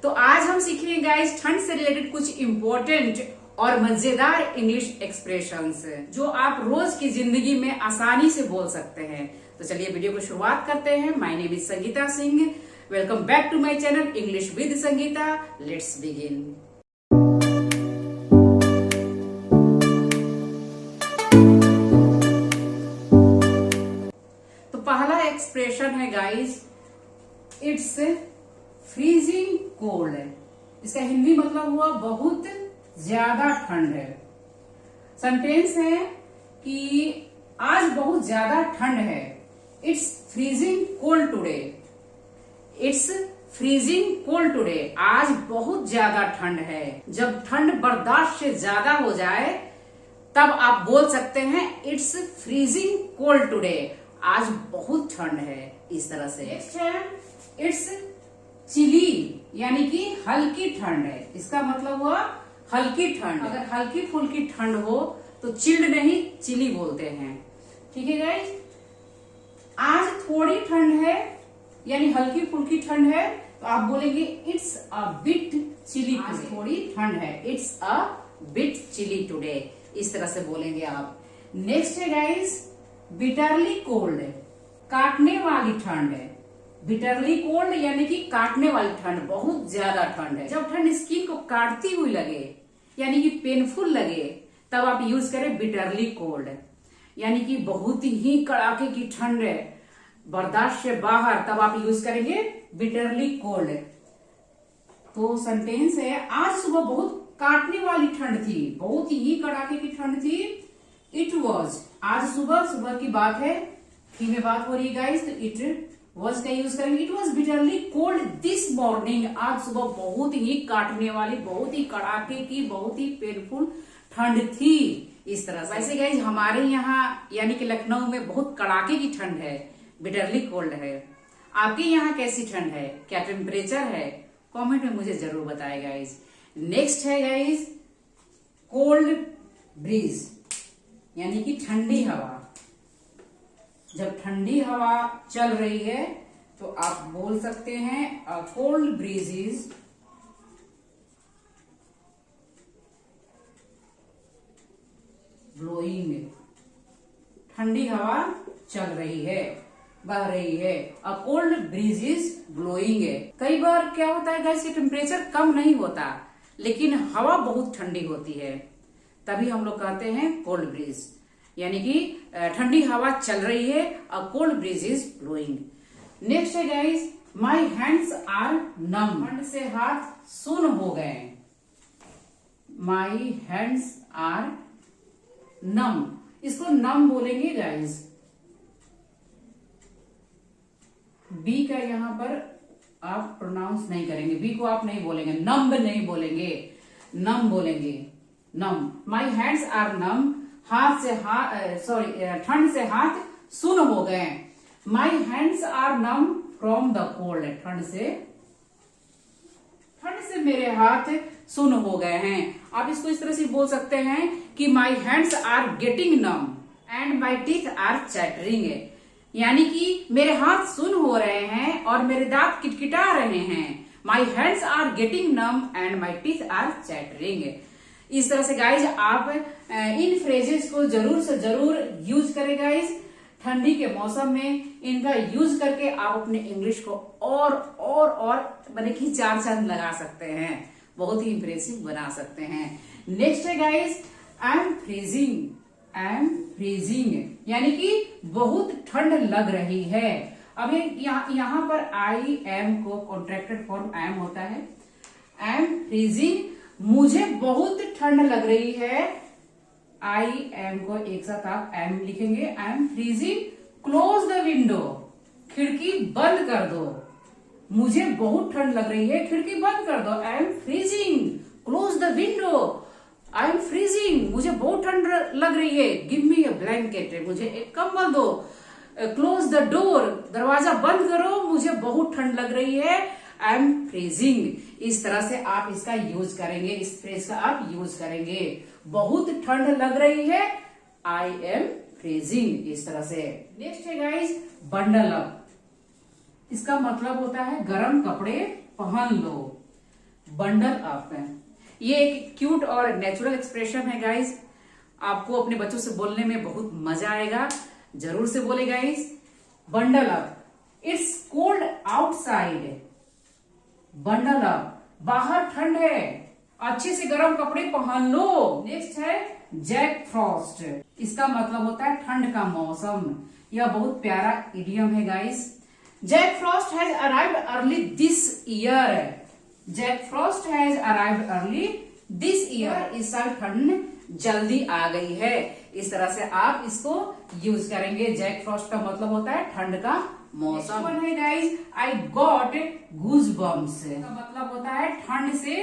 तो आज हम सीखेंगे गाइस ठंड से रिलेटेड कुछ इम्पोर्टेंट और मजेदार इंग्लिश एक्सप्रेशंस जो आप रोज की जिंदगी में आसानी से बोल सकते हैं। तो चलिए वीडियो को शुरुआत करते हैं। My name is Sangeeta Singh. Welcome back to my channel English with Sangeeta. Let's begin. तो पहला एक्सप्रेशन है गाइस, इट्स फ्रीजिंग कोल्ड। इसका हिंदी मतलब हुआ बहुत ज्यादा ठंड है। सेंटेंस है कि आज बहुत ज्यादा ठंड है। It's freezing cold today. It's freezing cold today. आज बहुत ज्यादा ठंड है। जब ठंड बर्दाश्त से ज्यादा हो जाए तब आप बोल सकते हैं इट्स फ्रीजिंग कोल्ड टुडे। आज बहुत ठंड है। इस तरह से नेक्स्ट है इट्स चिली, यानी कि हल्की ठंड है। इसका मतलब हुआ हल्की ठंड। अगर हल्की फुल्की ठंड हो तो चिल्ड नहीं चिली बोलते हैं। ठीक है गाइस। आज थोड़ी ठंड है यानी हल्की फुल्की ठंड है तो आप बोलेंगे इट्स अ बिट चिली। आज थोड़ी ठंड है, it's a bit chilly today. इस तरह से बोलेंगे आप। नेक्स्ट है गाइस बिटरली कोल्ड, काटने वाली ठंड है। बिटरली कोल्ड यानी कि काटने वाली ठंड, बहुत ज्यादा ठंड है। जब ठंड स्किन को काटती हुई लगे यानी कि पेनफुल लगे तब आप यूज करें बिटरली कोल्ड, यानी कि बहुत ही कड़ाके की ठंड है, बर्दाश्त से बाहर, तब आप यूज करेंगे बिटरली कोल्ड। तो सेंटेंस है आज सुबह बहुत काटने वाली ठंड थी, बहुत ही कड़ाके की ठंड थी। इट वॉज, आज सुबह की बात है, थी में बात हो रही है गाइस, तो इट वॉज का यूज करेंगे। It was bitterly cold this morning. आज सुबह बहुत ही काटने वाली, बहुत ही कड़ाके की, बहुत ही पेनफुल ठंड थी। इस तरह से वैसे गाइस हमारे यहाँ यानी कि लखनऊ में बहुत कड़ाके की ठंड है, बिटरली कोल्ड है। आपके यहाँ कैसी ठंड है, क्या टेम्परेचर है, कमेंट में मुझे जरूर बताएं गाइस। नेक्स्ट है गाइस कोल्ड ब्रीज, यानी कि ठंडी हवा। जब ठंडी हवा चल रही है तो आप बोल सकते हैं कोल्ड ब्रीज इज ब्लोइंग। ठंडी हवा चल रही है, बह रही है। A cold bridge is blowing. कई बार क्या होता है गाइस कि टेम्परेचर कम नहीं होता लेकिन हवा बहुत ठंडी होती है, तभी हम लोग कहते हैं कोल्ड ब्रीज, यानी कि ठंडी हवा चल रही है। A cold bridge is blowing. Next है गाइस माई हैंड्स आर नम। ठंड से हाथ सुन हो गए। माई हैंड्स आर नम, इसको नम बोलेंगे गाइस। बी का यहां पर आप प्रोनाउंस नहीं करेंगे, बी को आप नहीं बोलेंगे, नम्ब नहीं बोलेंगे, नम बोलेंगे, नम। माई हैंड्स आर नम, हाथ से ठंड से हाथ सुन हो गए। My hands are numb from the cold. ठंड से मेरे हाथ सुन हो गए हैं। आप इसको इस तरह से बोल सकते हैं कि my hands are getting numb and my teeth are chattering, यानी कि मेरे हाथ सुन हो रहे हैं और मेरे दांत किटकिटा रहे हैं। My hands are getting numb and my teeth are chattering. इस तरह से गाइज आप इन फ्रेजेस को जरूर से जरूर यूज करें गाइज। ठंडी के मौसम में इनका यूज करके आप अपने इंग्लिश को और बने कि चार चांद लगा सकते हैं, बहुत ही इंप्रेसिव बना सकते हैं। नेक्स्ट है guys I am freezing. I am freezing यानी कि बहुत ठंड लग रही है। अब यहाँ पर आई एम को कॉन्ट्रैक्टेड फॉर्म आई एम होता है। आई एम फ्रीजिंग, मुझे बहुत ठंड लग रही है। आई एम को एक साथ आप एम लिखेंगे। I am freezing, close the window, खिड़की बंद कर दो। मुझे बहुत ठंड लग रही है, खिड़की बंद कर दो। I am freezing, close the window. I am freezing, मुझे बहुत ठंड लग रही है। गिव मी अ ब्लैंकेट, मुझे एक कंबल दो। क्लोज द डोर, दरवाजा बंद करो, मुझे बहुत ठंड लग रही है। I am freezing. इस तरह से आप इसका यूज करेंगे, इस फ्रेज का आप यूज करेंगे। बहुत ठंड लग रही है, आई एम फ्रीजिंग, इस तरह से। नेक्स्ट है गाइस बंडल अप। इसका मतलब होता है गर्म कपड़े पहन लो। बंडल अप है। ये एक क्यूट और नेचुरल एक्सप्रेशन है गाइस। आपको अपने बच्चों से बोलने में बहुत मजा आएगा, जरूर से बोले guys. Bundle up, it's cold outside. Bundle up, बाहर ठंड है, अच्छे से गर्म कपड़े पहन लो। नेक्स्ट है जैक फ्रॉस्ट। इसका मतलब होता है ठंड का मौसम। यह बहुत प्यारा इडियम है guys. Jack Frost has arrived early this year. Jack Frost has arrived early this year. इस साल ठंड जल्दी आ गई है। इस तरह से आप इसको यूज करेंगे। जैक फ्रॉस्ट का मतलब होता है ठंड का मौसम है guys. I got goose bumps का मतलब होता है ठंड से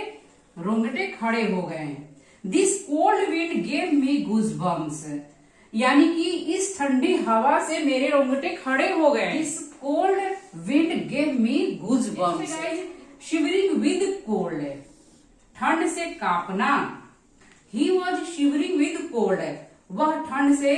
रोंगटे खड़े हो गए। This cold wind gave me goose bumps, यानी कि इस ठंडी हवा से मेरे रोंगटे खड़े हो गए। This cold wind gave me goose bumps. Shivering with cold, ठंड से कांपना। He was shivering with cold, वह ठंड से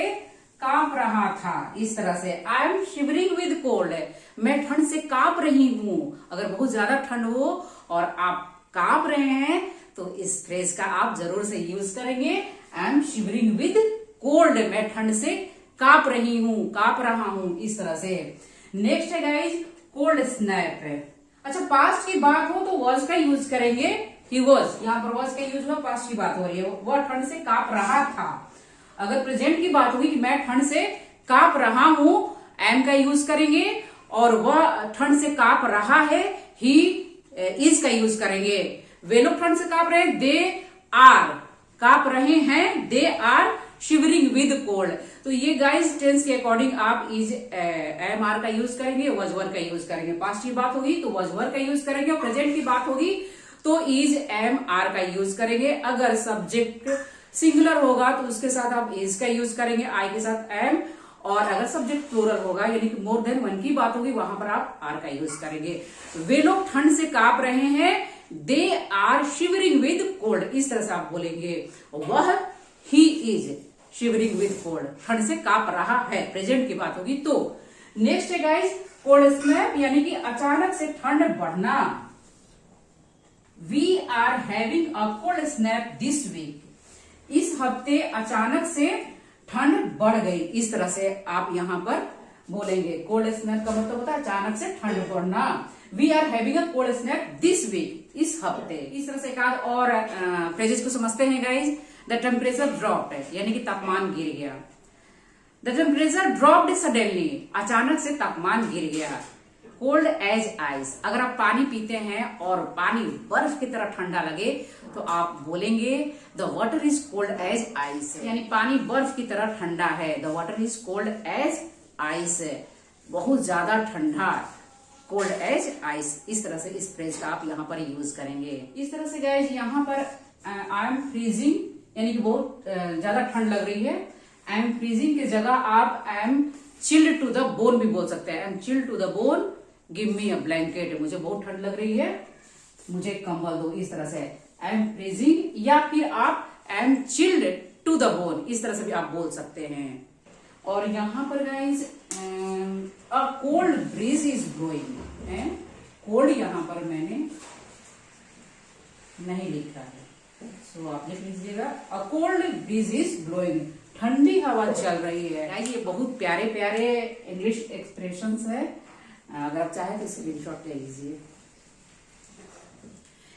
कांप रहा था। इस तरह से I am shivering with cold, मैं ठंड से कांप रही हूं। अगर बहुत ज्यादा ठंड हो और आप कांप रहे हैं तो इस फ्रेज का आप जरूर से यूज करेंगे। आई एम शिवरिंग विद कोल्ड, मैं ठंड से कांप रही हूं, कांप रहा हूं, इस तरह से। नेक्स्ट है गाइज कोल्ड स्नैप। अच्छा, पास्ट की बात हो तो वॉज का यूज करेंगे। ही वॉज, यहाँ पर वॉज का यूज हुआ, पास्ट की बात हो रही है, वह ठंड से कांप रहा था। अगर प्रेजेंट की बात होगी कि मैं ठंड से कांप रहा हूं, एम का यूज करेंगे। और वह ठंड से कांप रहा है, ही इज का यूज करेंगे। वे लोग ठंड से कांप रहे हैं, दे आर कांप रहे हैं, they are shivering with cold. तो ये गाइस टेंस के अकॉर्डिंग आप इज एम आर का यूज करेंगे, वॉज वर का यूज करेंगे। पास्ट की बात होगी तो वॉज वर का यूज करेंगे, और प्रेजेंट की बात होगी तो इज एम आर का यूज करेंगे। अगर सब्जेक्ट सिंगुलर होगा तो उसके साथ आप इज का यूज करेंगे, आई के साथ एम। और अगर सब्जेक्ट प्लूरल होगा यानी कि मोर देन वन की बात होगी, वहां पर आप आर का यूज करेंगे। वे लोग ठंड से कांप रहे हैं, they are shivering with cold, इस तरह से आप बोलेंगे। वह he is shivering with cold, ठंड से कांप रहा है, प्रेजेंट की बात होगी तो। नेक्स्ट है गाइस कोल्ड स्नैप, यानी कि अचानक से ठंड बढ़ना। We are having a cold snap this week, इस हफ्ते अचानक से ठंड बढ़ गई, इस तरह से आप यहाँ पर बोलेंगे। कोल्ड स्नैप का मतलब होता है अचानक से ठंड बढ़ना। We are having a cold snap this week, इस हफ्ते। इस तरह से एक आध और फ्रेजेस को समझते हैं गाइज। द टेम्परेचर ड्रॉप्ड, यानी कि तापमान गिर गया। द टेम्परेचर ड्रॉप्ड सडनली, अचानक से तापमान गिर गया। कोल्ड एज आइस, अगर आप पानी पीते हैं और पानी बर्फ की तरह ठंडा लगे तो आप बोलेंगे the water is cold as ice, यानी पानी बर्फ की तरह ठंडा है। The water is cold as ice, बहुत ज्यादा ठंडा, कोल्ड एज आइस। इस तरह से इस फ्रेज का आप यहाँ पर यूज करेंगे। इस तरह से गाइस यहाँ पर आई एम फ्रीजिंग, यानी कि बहुत ज्यादा ठंड लग रही है। आई एम फ्रीजिंग की जगह आप I am chilled to the bone भी बोल सकते हैं। I am chilled to the bone, give me a blanket, मुझे बहुत ठंड लग रही है, मुझे कंबल दो, इस तरह से आई एम फ्रीजिंग। या फिर आप I am chilled to the bone, इस तरह से भी आप बोल सकते हैं। और यहाँ पर guys a cold bridge is blowing, cold यहाँ पर मैंने नहीं लिखा है, सो आप लिख लीजिएगा a cold bridge is blowing, ठंडी हवा चल रही है। ये बहुत प्यारे प्यारे इंग्लिश एक्सप्रेशंस है, अगर आप चाहें तो स्क्रीनशॉट ले लीजिए।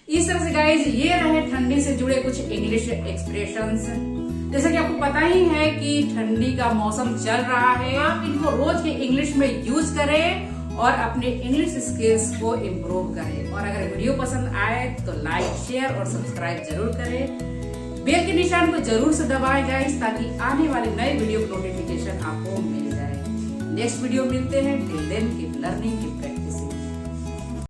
इस तरह से गाइज ये रहे ठंडी से जुड़े कुछ इंग्लिश एक्सप्रेशंस। जैसा कि आपको पता ही है कि ठंडी का मौसम चल रहा है, आप इनको रोज के इंग्लिश में यूज करें और अपने इंग्लिश स्किल्स को इम्प्रूव करें। और अगर वीडियो पसंद आए तो लाइक, शेयर और सब्सक्राइब जरूर करें। बेल के निशान को जरूर से दबाएं गाइस, ताकि आने वाले नए वीडियो की नोटिफिकेशन आपको मिल जाए। नेक्स्ट वीडियो मिलते हैं, till then keep learning, keep